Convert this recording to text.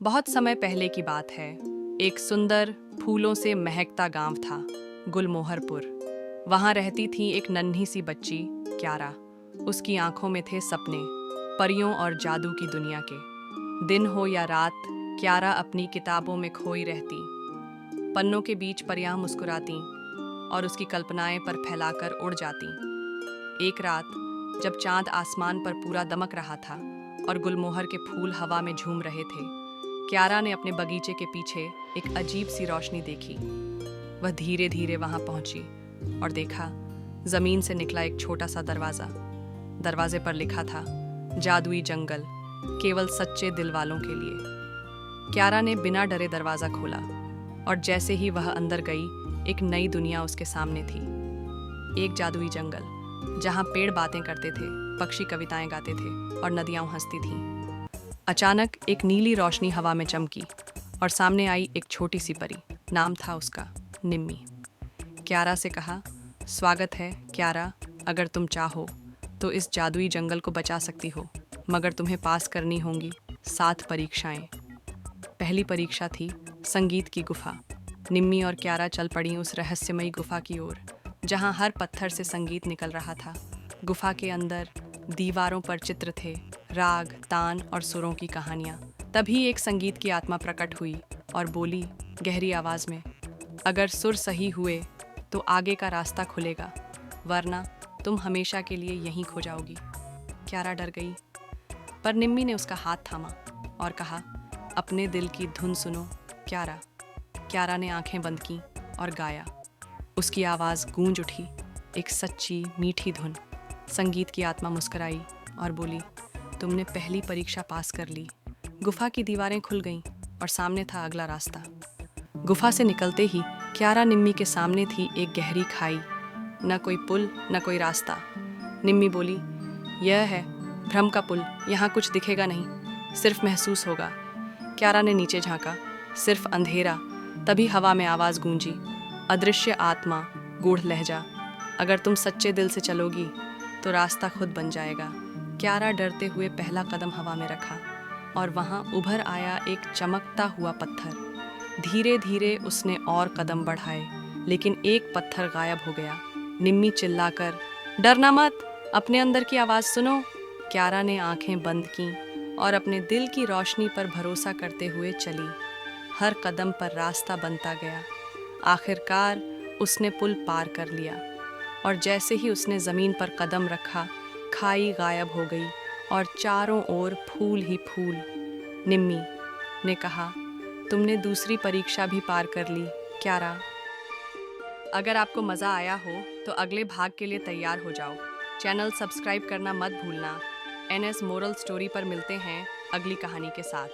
बहुत समय पहले की बात है। एक सुंदर फूलों से महकता गांव था, गुलमोहरपुर। वहां रहती थी एक नन्ही सी बच्ची, क्यारा। उसकी आंखों में थे सपने, परियों और जादू की दुनिया के। दिन हो या रात, क्यारा अपनी किताबों में खोई रहती। पन्नों के बीच परियां मुस्कुराती और उसकी कल्पनाएं पर फैलाकर उड़ जाती। एक रात, जब चांद आसमान पर पूरा दमक रहा था और गुलमोहर के फूल हवा में झूम रहे थे, क्यारा ने अपने बगीचे के पीछे एक अजीब सी रोशनी देखी। वह धीरे धीरे वहां पहुंची और देखा, जमीन से निकला एक छोटा सा दरवाजा। दरवाजे पर लिखा था, जादुई जंगल, केवल सच्चे दिल वालों के लिए। क्यारा ने बिना डरे दरवाजा खोला और जैसे ही वह अंदर गई, एक नई दुनिया उसके सामने थी। एक जादुई जंगल जहां पेड़ बातें करते थे, पक्षी कविताएं गाते थे और नदियां हंसती थीं। अचानक एक नीली रोशनी हवा में चमकी और सामने आई एक छोटी सी परी। नाम था उसका निम्मी। क्यारा से कहा, स्वागत है क्यारा, अगर तुम चाहो तो इस जादुई जंगल को बचा सकती हो, मगर तुम्हें पास करनी होंगी 7 परीक्षाएं। पहली परीक्षा थी संगीत की गुफा। निम्मी और क्यारा चल पड़ी उस रहस्यमयी गुफा की ओर, जहां हर पत्थर से संगीत निकल रहा था। गुफा के अंदर दीवारों पर चित्र थे, राग, तान और सुरों की कहानियां। तभी एक संगीत की आत्मा प्रकट हुई और बोली गहरी आवाज में, अगर सुर सही हुए तो आगे का रास्ता खुलेगा, वरना तुम हमेशा के लिए यहीं खो जाओगी। क्यारा डर गई, पर निम्मी ने उसका हाथ थामा और कहा, अपने दिल की धुन सुनो क्यारा। क्यारा ने आंखें बंद की और गाया। उसकी आवाज़ गूंज उठी, एक सच्ची मीठी धुन। संगीत की आत्मा मुस्कुराई और बोली, तुमने पहली परीक्षा पास कर ली। गुफा की दीवारें खुल गईं और सामने था अगला रास्ता। गुफा से निकलते ही क्यारा निम्मी के सामने थी एक गहरी खाई। न कोई पुल, न कोई रास्ता। निम्मी बोली, यह है भ्रम का पुल, यहाँ कुछ दिखेगा नहीं, सिर्फ महसूस होगा। क्यारा ने नीचे झांका, सिर्फ अंधेरा। तभी हवा में आवाज़ गूंजी, अदृश्य आत्मा, गूढ़ लहजा, अगर तुम सच्चे दिल से चलोगी तो रास्ता खुद बन जाएगा। क्यारा डरते हुए पहला कदम हवा में रखा और वहाँ उभर आया एक चमकता हुआ पत्थर। धीरे धीरे उसने और कदम बढ़ाए, लेकिन एक पत्थर गायब हो गया। निम्मी चिल्लाकर, डरना मत, अपने अंदर की आवाज़ सुनो। क्यारा ने आंखें बंद कीं और अपने दिल की रोशनी पर भरोसा करते हुए चली। हर कदम पर रास्ता बनता गया। आखिरकार उसने पुल पार कर लिया और जैसे ही उसने ज़मीन पर कदम रखा, खाई गायब हो गई और चारों ओर फूल ही फूल। निम्मी ने कहा, तुमने दूसरी परीक्षा भी पार कर ली क्यारा। अगर आपको मज़ा आया हो तो अगले भाग के लिए तैयार हो जाओ। चैनल सब्सक्राइब करना मत भूलना। NS मोरल स्टोरी पर मिलते हैं अगली कहानी के साथ।